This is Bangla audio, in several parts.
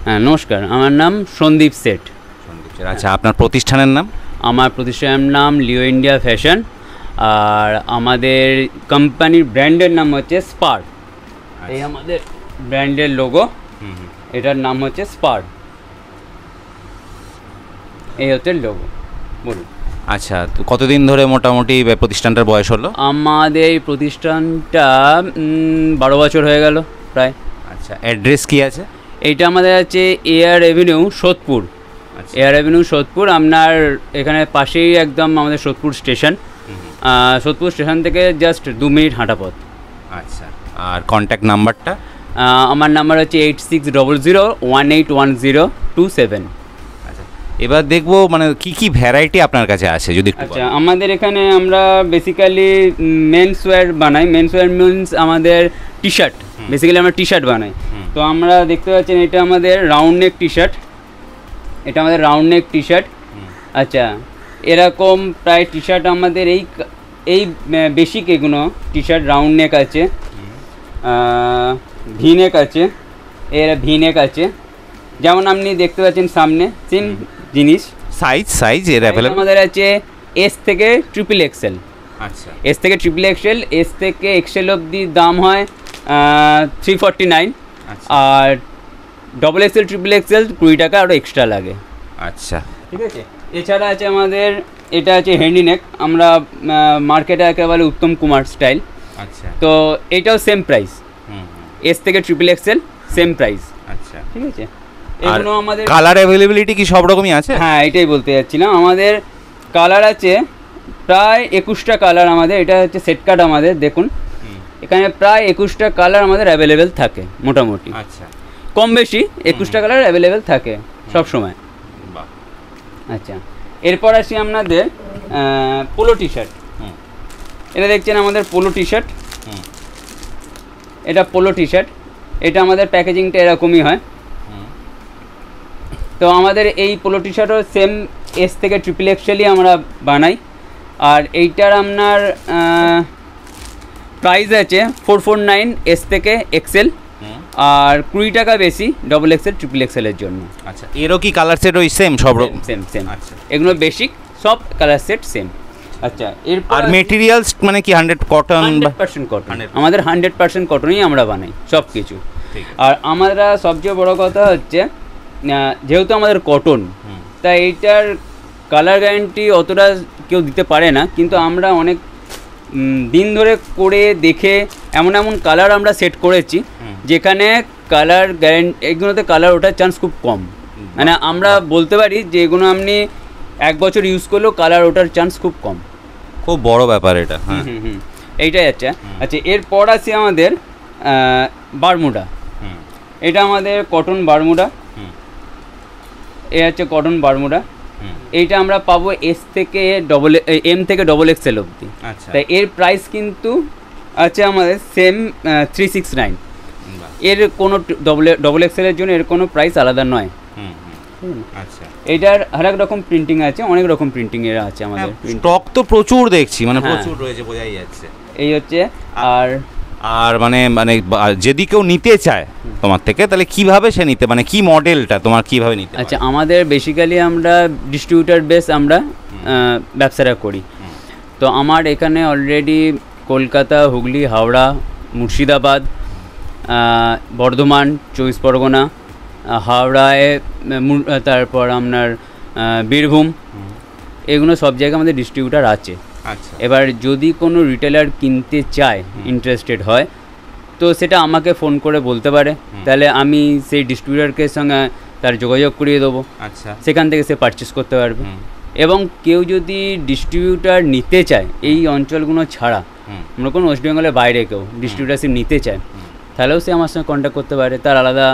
হ্যাঁ নমস্কার, আমার নাম সন্দীপ সেট। আচ্ছা, আপনার প্রতিষ্ঠানের নাম? আমার প্রতিষ্ঠানের নাম লিও ইন্ডিয়া ফ্যাশন, আর আমাদের কোম্পানির ব্র্যান্ডের নাম হচ্ছে স্পার। এই আমাদের ব্র্যান্ডের লোগো, এটার নাম হচ্ছে স্পার, এই হচ্ছে লোগো। বলুন। আচ্ছা, তো কতদিন ধরে মোটামুটি প্রতিষ্ঠানটার বয়স হলো? আমাদের এই প্রতিষ্ঠানটা 12 বছর হয়ে গেল প্রায়। আচ্ছা, অ্যাড্রেস কি আছে? এইটা আমাদের আছে air Avenue, Sodepur. Air Avenue Sodepur, আপনার এখানে পাশেই একদম আমাদের সোদপুর স্টেশন। সোদপুর স্টেশন থেকে জাস্ট 2 মিনিট হাঁটা পথ। আচ্ছা, আর কন্ট্যাক্ট নাম্বারটা? আমার নাম্বার হচ্ছে 8600181027। আচ্ছা, এবার দেখবো মানে কি কি ভ্যারাইটি আপনার কাছে আছে যদি একটু। আচ্ছা, আমাদের এখানে আমরা বেসিক্যালি মেন্স ওয়্যার বানাই। মেন্স ওয়্যার মিনস আমাদের টি শার্ট, বেসিক্যালি আমরা টি শার্ট বানাই। তো আমরা দেখতে পাচ্ছেন এটা আমাদের রাউন্ড নেক টি শার্ট, এটা আমাদের রাউন্ড নেক টি শার্ট। আচ্ছা, এরকম প্রায় টি শার্ট আমাদের এই বেসিক এগুলো টি শার্ট রাউন্ড নেক আছে, ভি নেক আছে, এর ভি নেক আছে, যেমন আপনি দেখতে পাচ্ছেন সামনে সেম জিনিস। সাইজ এর অ্যাভেলেবল আমাদের আছে এস থেকে ট্রিপল এক্সেল। আচ্ছা, এস থেকে ট্রিপল এক্সেল, এস থেকে এক্সেল অবধি দাম হয় 349। আর ডবল এক্সেল ট্রিপল এক্সেল 20 টাকা আরও এক্সট্রা লাগে। আচ্ছা, ঠিক আছে। এছাড়া আছে আমাদের এটা আছে হ্যান্ডি নেক, আমরা মার্কেটে একেবারে উত্তম কুমার স্টাইল। আচ্ছা, তো এটাও সেম প্রাইস, এস থেকে ট্রিপল এক্সেল সেম প্রাইস। আচ্ছা, ঠিক আছে। এগুলো আমাদের কালার অ্যাভেলেবিলিটি কি সব রকমই আছে? হ্যাঁ, এটাই বলতে যাচ্ছিলাম। আমাদের কালার আছে প্রায় 21টা কালার আমাদের। এটা হচ্ছে সেট কাট আমাদের, দেখুন এখানে প্রায় 21টা কালার আমাদের অ্যাভেলেবেল থাকে মোটামুটি। আচ্ছা, কম বেশি 21টা কালার অ্যাভেলেবেল থাকে সব সময়। আচ্ছা, এরপর আসি আপনাদের পোলো টি শার্ট। এটা দেখছেন আমাদের পোলো টি শার্ট, এটা পোলো টি শার্ট। এটা আমাদের প্যাকেজিংটা এরকমই হয়। তো আমাদের এই পোলো টি শার্টও সেম এস থেকে ট্রিপল এক্সেলই আমরা বানাই। আর এইটার আপনার প্রাইস আছে 449 এস থেকে এক্সেল, আর 20 টাকা বেশি ডবল এক্সেল ট্রিপল এক্সেলের জন্য। আচ্ছা, এরও কি কালার সেট ওই সেম সব রকম? সেম। আচ্ছা, এগুলো বেসিক সব কালার সেট সেম। আচ্ছা, এরপর আর মেটেরিয়ালস মানে কি 100 কটন? 100% কটন, আমাদের 100% কটনই আমরা বানাই সব কিছু। আর আমরা সবচেয়ে বড় কথা হচ্ছে যেহেতু আমাদের কটন, তাই এইটার কালার গ্যারান্টি অতটা কেউ দিতে পারে না, কিন্তু আমরা অনেক দিন ধরে করে দেখে এমন কালার আমরা সেট করেছি যেখানে কালার গ্যারান্টি, এগুলোতে কালার ওঠার চান্স খুব কম। মানে আমরা বলতে পারি যে এগুলো আপনি 1 বছর ইউজ করলেও কালার ওঠার চান্স খুব কম। খুব বড় ব্যাপার এটা। এইটাই আচ্ছা। এরপর আছে আমাদের বারমুডা। এটা আমাদের কটন বারমুডা, এ হচ্ছে কটন বারমুডা। এইটা আমরা পাবো এস থেকে এম থেকে ডবল এক্সেল অবধি। তাই এর প্রাইস কিন্তু আছে আমাদের সেম 369। এর কোনো ডবল এক্সেলের জন্য এর কোনো প্রাইস আলাদা নয়। আচ্ছা, এটার আরেক রকম প্রিন্টিং আছে, অনেক রকম প্রিন্টিং এর আছে আমাদের। স্টক তো প্রচুর দেখছি, মানে প্রচুর রয়েছে, বোঝাই যাচ্ছে। এই হচ্ছে। আর মানে যদি কেউ নিতে চায় তোমার থেকে, তাহলে কিভাবে সে নিতে, মানে কি মডেলটা তোমার কিভাবে নিতে? আচ্ছা, আমাদের বেসিক্যালি আমরা ডিস্ট্রিবিউটার বেস আমরা ব্যবসাটা করি। তো আমার এখানে অলরেডি কলকাতা, হুগলি, হাওড়া, মুর্শিদাবাদ, বর্ধমান, 24 পরগনা, হাওড়ায়, তারপর আপনার বীরভূম, এগুলো সব জায়গায় আমাদের ডিস্ট্রিবিউটার আছে। আচ্ছা, এবার যদি কোনো রিটেলার কিনতে চায়, ইন্টারেস্টেড হয়, তো সেটা আমাকে ফোন করে বলতে পারে, তাহলে আমি সেই ডিস্ট্রিবিউটারকে সঙ্গে তার যোগাযোগ করিয়ে দেবো। আচ্ছা, সেখান থেকে সে পারচেস করতে পারবে। এবং কেউ যদি ডিস্ট্রিবিউটার নিতে চায় এই অঞ্চলগুলো ছাড়া, আমরা কোনো ওয়েস্ট বেঙ্গলের বাইরে কেউ ডিস্ট্রিবিউটারশিপ নিতে চায়, তাহলেও সে আমার সঙ্গে কন্ট্যাক্ট করতে পারে। তার আলাদা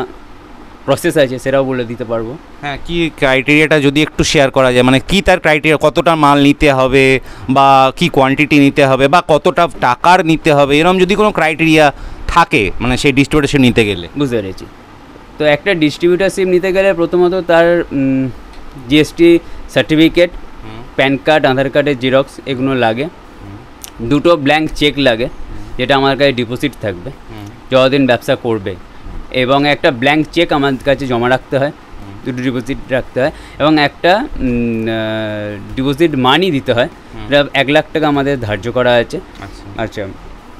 প্রসেস আছে, সেটাও বলে দিতে পারবো। হ্যাঁ, কি ক্রাইটেরিয়াটা যদি একটু শেয়ার করা যায়, মানে কি তার ক্রাইটেরিয়া, কতটা মাল নিতে হবে, বা কি কোয়ান্টিটি নিতে হবে, বা কতটা টাকার নিতে হবে, এরকম যদি কোনো ক্রাইটেরিয়া থাকে মানে সেই ডিস্ট্রিবিউটারশিপ নিতে গেলে? বুঝতে পেরেছি। তো একটা ডিস্ট্রিবিউটারশিপ নিতে গেলে প্রথমত তার জিএসটি সার্টিফিকেট, প্যান কার্ড, আধার কার্ডের জেরক্স এগুলো লাগে, 2টো ব্ল্যাঙ্ক চেক লাগে, যেটা আমার কাছে ডিপোজিট থাকবে যতদিন ব্যবসা করবে। এবং একটা ব্ল্যাঙ্ক চেক আমাদের কাছে জমা রাখতে হয়, দুটো ডিপোজিট রাখতে হয়, এবং একটা ডিপোজিট মানি দিতে হয়, এটা 1 লাখ টাকা আমাদের ধার্য করা আছে। আচ্ছা,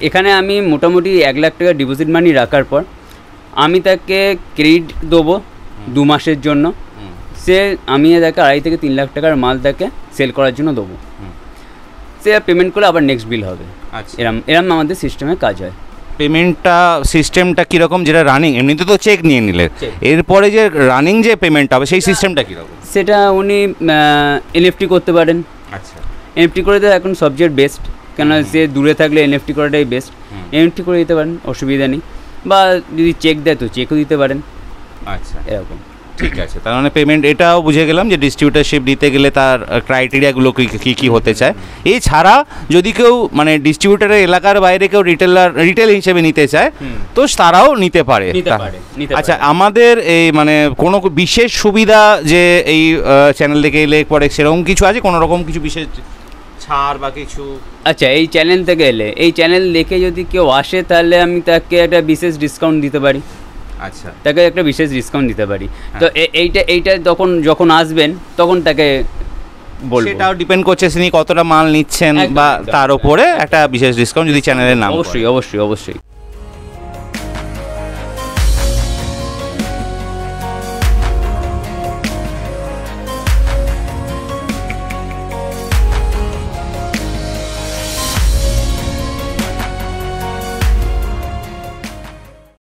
এখানে আমি মোটামুটি 1 লাখ টাকা ডিপোজিট মানি রাখার পর আমি তাকে ক্রেডিট দেবো 2 মাসের জন্য। আমি তাকে 2.5 থেকে 3 লাখ টাকার মাল তাকে সেল করার জন্য দেবো। সে পেমেন্ট করলে আবার নেক্সট বিল হবে। এরম আমাদের সিস্টেমে কাজ হয়। পেমেন্টটা সিস্টেমটা কীরকম, যেটা রানিং এমনিতে তো চেক নিয়ে নিলে, এরপরে যে রানিং যে পেমেন্ট হবে সেই সিস্টেমটা কীরকম? সেটা উনি এনএফটি করতে পারেন। আচ্ছা, এনএফটি করে তো এখন সবচেয়ে বেস্ট, কেন সে দূরে থাকলে এনএফটি করাটাই বেস্ট। এনএফটি করে দিতে পারেন, অসুবিধা নেই, বা যদি চেক দেয় তো চেকও দিতে পারেন। আচ্ছা, এরকম। ঠিক আছে, তার মানে পেমেন্ট এটাও বুঝে গেলাম যে ডিস্ট্রিবিউটারশিপ দিতে গেলে তার ক্রাইটেরিয়াগুলো কী কী হতে চায়। এছাড়া যদি কেউ মানে ডিস্ট্রিবিউটারের এলাকার বাইরে কেউ রিটেল হিসেবে নিতে চায় তো তারাও নিতে পারে। আচ্ছা, আমাদের এই মানে কোনো বিশেষ সুবিধা যে এই চ্যানেল থেকে এলে পরে সেরকম কিছু আছে, কোনো রকম কিছু বিশেষ ছাড় বা কিছু? আচ্ছা, এই চ্যানেল থেকে এলে, এই চ্যানেল দেখে যদি কেউ আসে তাহলে আমি তাকে একটা বিশেষ ডিসকাউন্ট দিতে পারি। আচ্ছা, তাকে একটা বিশেষ ডিসকাউন্ট দিতে পারি। তো এইটা যখন আসবেন তখন তাকে বলবো। সেটাও ডিপেন্ড করছে তিনি কতটা মাল নিচ্ছেন বা তার উপরে একটা বিশেষ ডিসকাউন্ট যদি চ্যানেলের নাম। অবশ্যই।